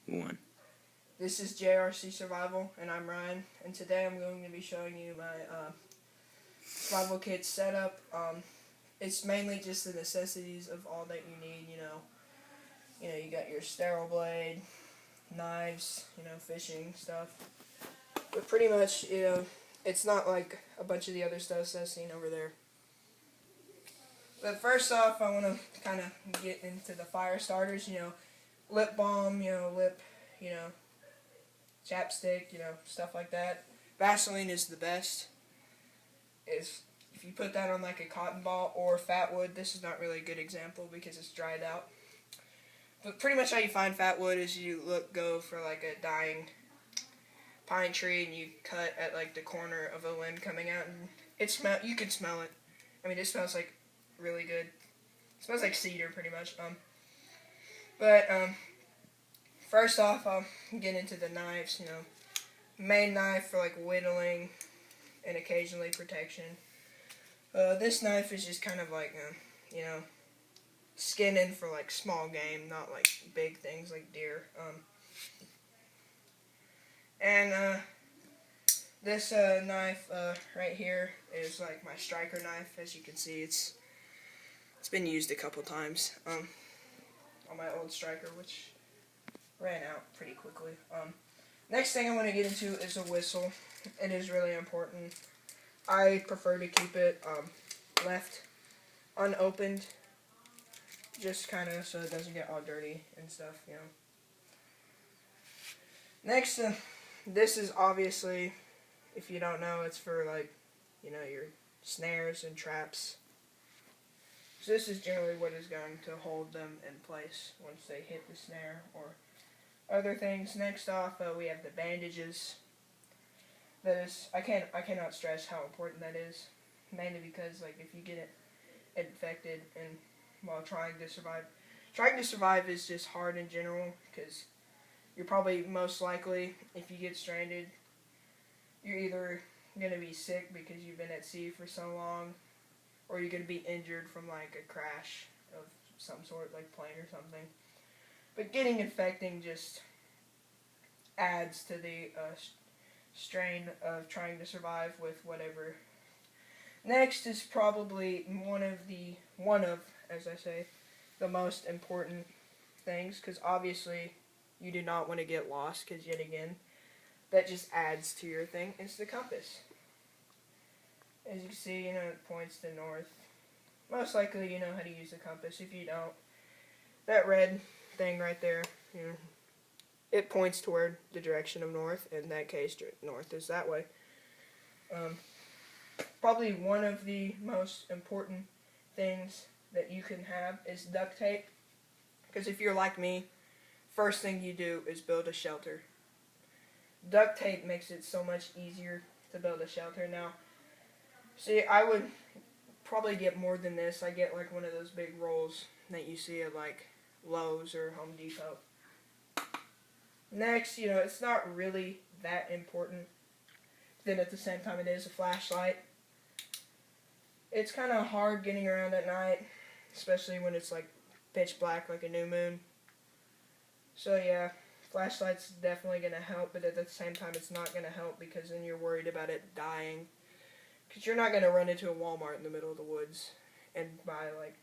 1. This is JRC Survival, and I'm Ryan, and today I'm going to be showing you my survival kit setup. It's mainly just the necessities of all that you need. You got your sterile blade, knives, fishing stuff. But pretty much, it's not like a bunch of the other stuff that's seen over there. But first off, I want to kind of get into the fire starters. Lip balm, lip, chapstick, stuff like that. Vaseline is the best. If you put that on like a cotton ball or fat wood, this is not really a good example because it's dried out. But pretty much how you find fat wood is you go for like a dying pine tree and you cut at like the corner of a limb coming out, and you can smell it. I mean, it smells like really good. It smells like cedar pretty much. First off, I'll get into the knives. Main knife for like whittling and occasionally protection. This knife is just kind of like, skinning for like small game, not like big things like deer. This knife right here is like my striker knife. As you can see, it's been used a couple times on my old striker, which ran out pretty quickly. Next thing I want to get into is a whistle. It is really important. I prefer to keep it left unopened, just kind of so it doesn't get all dirty and stuff, Next, this is obviously, if you don't know, it's for like, your snares and traps. So this is generally what is going to hold them in place once they hit the snare or other things. Next off, we have the bandages. I cannot stress how important that is, mainly because like if you get it infected and while trying to survive is just hard in general, because you're probably most likely, if you get stranded, you're either going to be sick because you've been at sea for so long, or you're going to be injured from like a crash of some sort, like plane or something. But getting infecting just adds to the strain of trying to survive with whatever. Next is probably one of, as I say, the most important things, because obviously you do not want to get lost, because yet again, that just adds to your thing. It's the compass. As you can see, it points to north. Most likely you know how to use the compass. If you don't, that red thing right there, it points toward the direction of north. In that case, north is that way. Probably one of the most important things that you can have is duct tape. Because if you're like me, first thing you do is build a shelter. Duct tape makes it so much easier to build a shelter. Now, see, I would probably get more than this. I get like one of those big rolls that you see at like Lowe's or Home Depot. Next, it's not really that important. Then at the same time, it is a flashlight. It's kind of hard getting around at night, especially when it's like pitch black, like a new moon. So yeah, flashlight's definitely going to help, but at the same time, it's not going to help because then you're worried about it dying. Because you're not going to run into a Walmart in the middle of the woods and buy like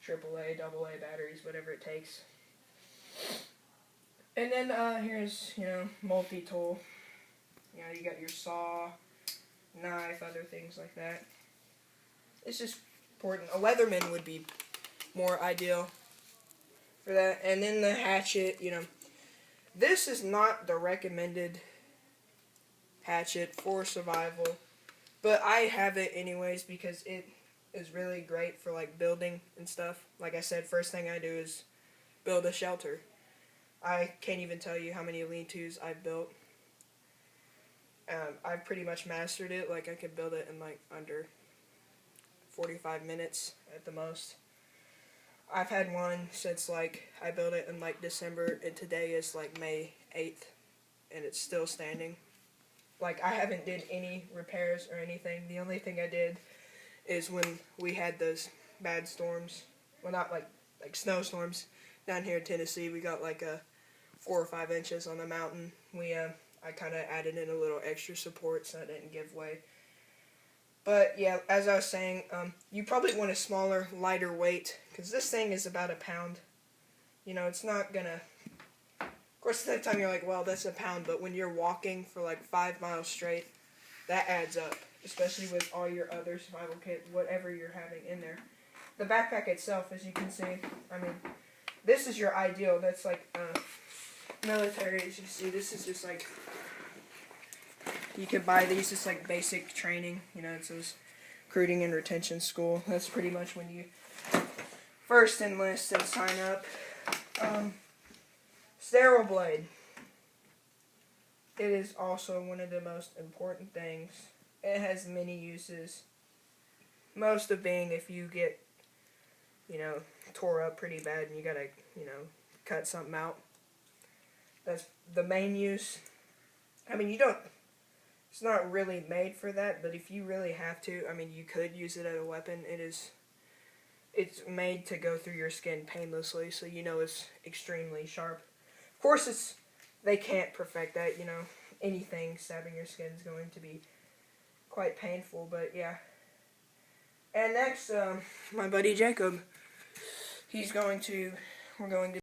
AAA, AA batteries, whatever it takes. And then here's, multi-tool. You got your saw, knife, other things like that. It's just important. A Leatherman would be more ideal for that. And then the hatchet, this is not the recommended hatchet for survival, but I have it anyways because it is really great for like building and stuff. Like I said, first thing I do is build a shelter. I can't even tell you how many lean-tos I've built. I've pretty much mastered it. Like I could build it in like under 45 minutes at the most. I've had one since like I built it in like December, and today is like May 8th, and it's still standing. Like I haven't did any repairs or anything. The only thing I did is when we had those bad storms, well not like snowstorms down here in Tennessee, we got like a 4 or 5 inches on the mountain. I kind of added in a little extra support so I didn't give way. But yeah, as I was saying, you probably want a smaller, lighter weight, because this thing is about a pound. You know, it's not gonna... Of course, at that time you're like, well, that's a pound, but when you're walking for like 5 miles straight, that adds up, especially with all your other survival kit, whatever you're having in there. The backpack itself, as you can see, I mean, this is your ideal. That's like military, as you see. This is just like, you can buy these, just like basic training. You know, it says recruiting and retention school. That's pretty much when you first enlist and sign up. Sterile blade. It is also one of the most important things. It has many uses. Most of being if you get, you know, tore up pretty bad and you gotta, you know, cut something out. That's the main use. I mean, you don't, it's not really made for that, but if you really have to, I mean, you could use it as a weapon. It's made to go through your skin painlessly, so you know it's extremely sharp. Of course, they can't perfect that, you know. Anything stabbing your skin is going to be quite painful, but yeah. And next, my buddy Jacob, we're going to